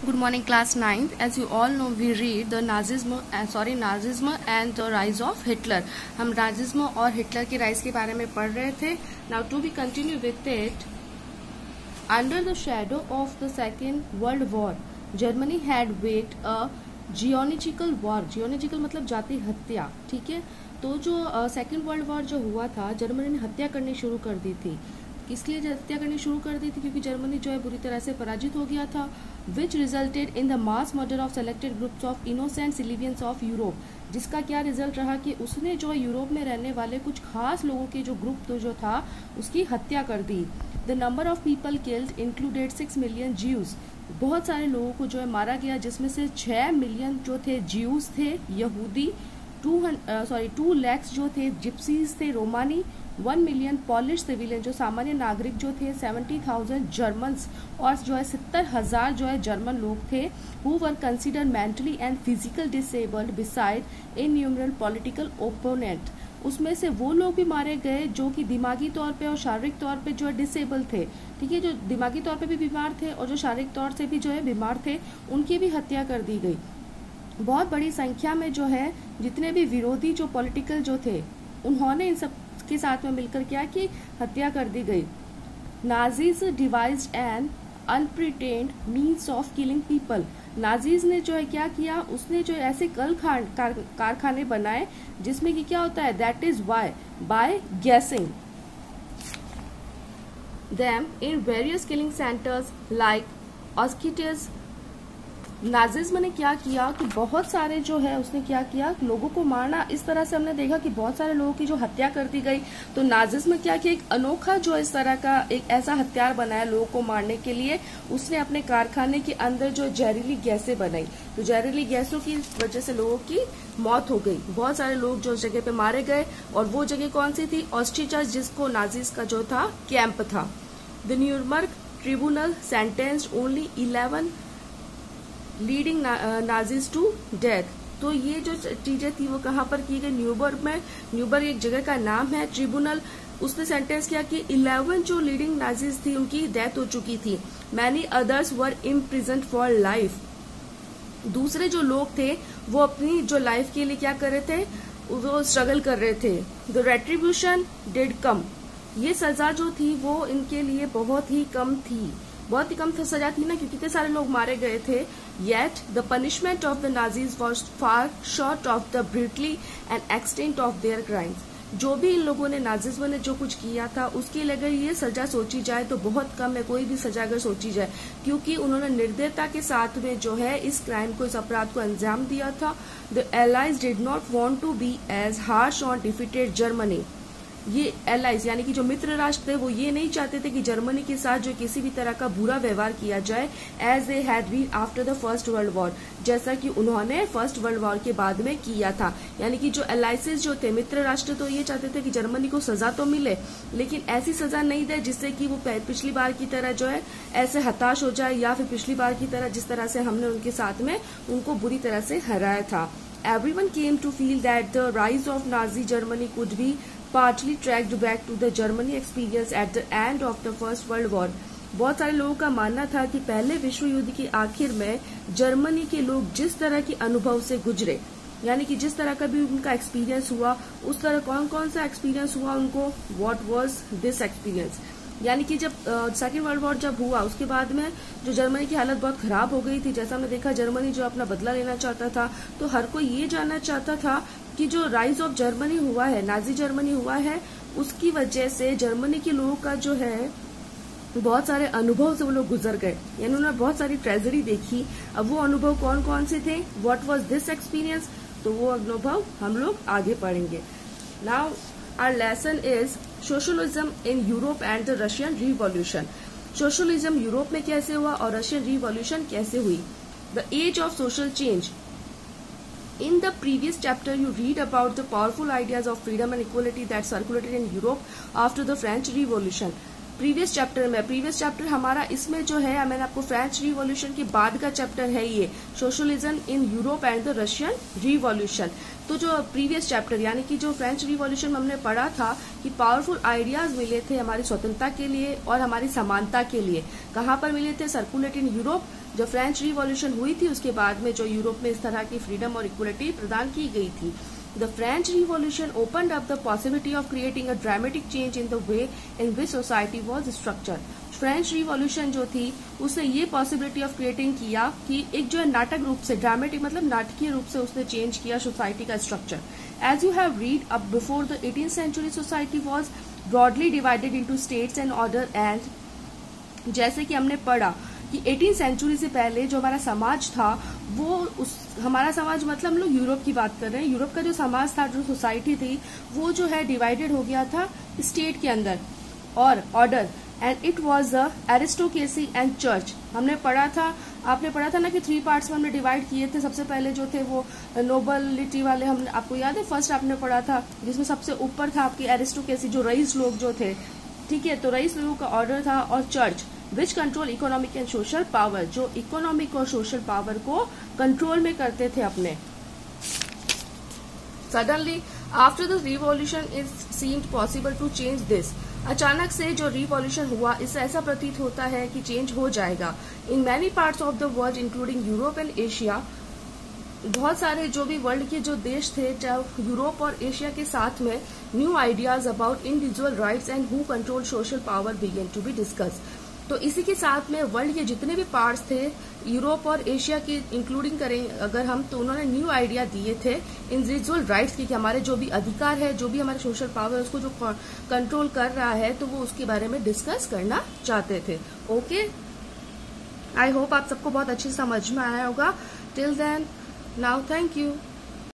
Good morning, class 9th. As you all know, we read the Nazism and the rise of Hitler. हम Nazism और Hitler की rise के बारे में पढ़ रहे थे. Now to be continue with it, under the shadow of the Second World War, Germany had waged a geological war. Geological मतलब जाति हत्या, ठीक है. तो जो सेकेंड वर्ल्ड वॉर जो हुआ था, जर्मनी ने हत्या करनी शुरू कर दी थी. इसलिए हत्या करनी शुरू कर दी थी क्योंकि जर्मनी जो है बुरी तरह से पराजित हो गया था. विच resulted in the mass murder of selected groups of innocent civilians of Europe. जिसका क्या रिजल्ट रहा कि उसने जो यूरोप में रहने वाले कुछ खास लोगों के जो ग्रुप तो जो था उसकी हत्या कर दी. The number of people killed included 6 million Jews. बहुत सारे लोगों को जो है मारा गया, जिसमें से 6 मिलियन जो थे ज्यूज थे, यहूदी. 2 लाख जो थे जिप्सीज थे, रोमानी. 1 मिलियन पॉलिश सिविलियन जो सामान्य नागरिक जो थे. 70,000 जर्मन्स और जो है 70,000 जो है जर्मन लोग थे who were consider mentally and physical disabled beside innumerable political opponent. उसमें से वो लोग भी मारे गए जो कि दिमागी तौर पे और शारीरिक तौर पे जो है डिसेबल थे, ठीक है. जो दिमागी तौर पे भी बीमार थे और जो शारीरिक तौर से भी जो है बीमार थे, उनकी भी हत्या कर दी गई. बहुत बड़ी संख्या में जो है जितने भी विरोधी जो पॉलिटिकल जो थे, उन्होंने इन सब के साथ में मिलकर क्या कि हत्या कर दी गई. Nazis devised an unprecedented means of killing people. Nazis ने जो है क्या किया, उसने जो ऐसे कारखाने बनाए जिसमें कि क्या होता है, that is why by gassing them in various killing centres like Auschwitz. Nazism ने क्या किया कि बहुत सारे जो है उसने क्या किया, लोगों को मारना. इस तरह से हमने देखा कि बहुत सारे लोगों की जो हत्या कर दी गई. तो नाजिज्म क्या किया, एक अनोखा जो इस तरह का एक ऐसा हथियार बनाया लोगों को मारने के लिए. उसने अपने कारखाने के अंदर जो जहरीली गैसें बनाई. तो जहरीली गैसों की वजह से लोगों की मौत हो गई. बहुत सारे लोग जो उस जगह पे मारे गए. और वो जगह कौन सी थी, ऑस्ट्रिचा, जिसको नाजिज का जो था कैंप था. The Nuremberg tribunal sentenced only 11 leading Nazis to death. तो ये जो चीजें थी वो कहाँ पर की गई, न्यूबर्ग में. न्यूबर्ग एक जगह का नाम है. ट्रिब्यूनल उसने सेंटेंस किया कि 11 जो लीडिंग नाजीज थी उनकी डेथ हो चुकी थी. Many others were imprisoned for life. दूसरे जो लोग थे वो अपनी जो लाइफ के लिए क्या कर रहे थे, वो स्ट्रगल कर रहे थे. द रेट्रीब्यूशन डिड कम. ये सजा जो थी वो इनके लिए बहुत ही कम थी. बहुत ही कम सजा थी ना, क्योंकि इतने सारे लोग मारे गए थे. Yet the punishment of the Nazis was far short of the brutally and extent of their crimes. जो भी इन लोगों ने, नाजिज्म ने जो कुछ किया था उसके लिए अगर ये सजा सोची जाए तो बहुत कम है, कोई भी सजा अगर सोची जाए, क्योंकि उन्होंने निर्दयता के साथ में जो है इस क्राइम को, इस अपराध को अंजाम दिया था. The allies did not want to be as harsh on defeated Germany. ये एलाइज यानी कि जो मित्र राष्ट्र थे वो ये नहीं चाहते थे कि जर्मनी के साथ जो किसी भी तरह का बुरा व्यवहार किया जाए, as they had been after the first world war, जैसा कि उन्होंने फर्स्ट वर्ल्ड वॉर के बाद में किया था. यानी कि जो एलाइसिस जो थे, मित्र राष्ट्र, तो ये चाहते थे कि जर्मनी को सजा तो मिले लेकिन ऐसी सजा नहीं दे जिससे कि वो पिछली बार की तरह जो है ऐसे हताश हो जाए, या फिर पिछली बार की तरह जिस तरह से हमने उनके साथ में उनको बुरी तरह से हराया था. Everyone came to feel that the rise of Nazi Germany could be partly tracked back to the Germany experience at the end of the First World War. बहुत सारे लोगों का मानना था कि पहले विश्व युद्ध के आखिर में जर्मनी के लोग जिस तरह के अनुभव से गुजरे, यानी कि जिस तरह का भी उनका एक्सपीरियंस हुआ, उस तरह कौन कौन सा एक्सपीरियंस हुआ उनको, व्हाट वाज दिस एक्सपीरियंस. यानी कि जब सेकेंड वर्ल्ड वॉर जब हुआ उसके बाद में जो जर्मनी की हालत बहुत खराब हो गई थी. जैसा हमने देखा, जर्मनी जो अपना बदला लेना चाहता था, तो हर कोई ये जानना चाहता था कि जो राइज ऑफ जर्मनी हुआ है, नाजी जर्मनी हुआ है, उसकी वजह से जर्मनी के लोगों का जो है बहुत सारे अनुभव से वो लोग गुजर गए, यानी उन्होंने बहुत सारी ट्रेजेडी देखी. अब वो अनुभव कौन कौन से थे, व्हाट वाज दिस एक्सपीरियंस, तो वो अनुभव हम लोग आगे पढ़ेंगे. Now our lesson is socialism in Europe and the Russian revolution. Socialism Europe में कैसे हुआ और रशियन रिवॉल्यूशन कैसे हुई. The age of social change. In the previous chapter, you read about the powerful ideas of freedom and equality that circulated in Europe after the French Revolution. Previous chapter हमारा इसमें जो है, मैंने आपको French revolution के बाद का chapter है ये, socialism in Europe and the Russian revolution. तो जो प्रीवियस चैप्टर यानी कि जो फ्रेंच रिवॉल्यूशन में हमने पढ़ा था कि पावरफुल आइडियाज मिले थे हमारी स्वतंत्रता के लिए और हमारी समानता के लिए. कहाँ पर मिले थे, सर्कुलेट इन यूरोप, जब फ्रेंच रिवॉल्यूशन हुई थी उसके बाद में जो यूरोप में इस तरह की फ्रीडम और इक्वलिटी प्रदान की गई थी। The French Revolution opened up the possibility of creating a dramatic change in the way in which society was structured. French revolution जो थी उसने ये पॉसिबिलिटी ऑफ क्रिएटिंग किया कि एक जो है नाटक रूप से, ड्रामेटिक मतलब नाटकीय रूप से उसने चेंज किया सोसाइटी का structure. As you have read अब before the 18th century society was broadly divided into states and order and, जैसे कि हमने पढ़ा कि 18th सेंचुरी से पहले जो हमारा समाज था वो हमारा समाज मतलब हम लोग यूरोप की बात कर रहे हैं, यूरोप का जो समाज था, जो सोसाइटी थी, वो जो है डिवाइडेड हो गया था स्टेट के अंदर और order, and it was the aristocracy and church. हमने पढ़ा था, आपने पढ़ा था ना कि 3 पार्ट्स में हमने डिवाइड किए थे। सबसे पहले जो थे वो नोबलिटी वाले, हमने आपको याद है फर्स्ट आपने पढ़ा था, जिसमें सबसे ऊपर था आपकी एरिस्टोक्रेसी, जो रईस लोग जो थे, ठीक है, तो रईस लोगों का ऑर्डर था, और church which control economic and social power, जो इकोनॉमिक और सोशल पावर को कंट्रोल में करते थे अपने। Suddenly after the revolution it seemed possible to change this, अचानक से जो रिवॉल्यूशन हुआ इससे ऐसा प्रतीत होता है कि चेंज हो जाएगा। In many parts of the world including Europe and Asia, बहुत सारे जो भी वर्ल्ड के जो देश थे, चाहे यूरोप और एशिया के साथ में, new ideas about individual rights and who control social power began to be discuss. तो इसी के साथ में वर्ल्ड के जितने भी पार्ट्स थे, यूरोप और एशिया की इंक्लूडिंग करें अगर हम, तो उन्होंने न्यू आइडिया दिए थे इंडिविजुअल राइट्स की, कि हमारे जो भी अधिकार है, जो भी हमारे सोशल पावर है, उसको जो कंट्रोल कर रहा है, तो वो उसके बारे में डिस्कस करना चाहते थे। ओके, आई होप आप सबको बहुत अच्छी समझ में आया होगा। Till then, now thank you.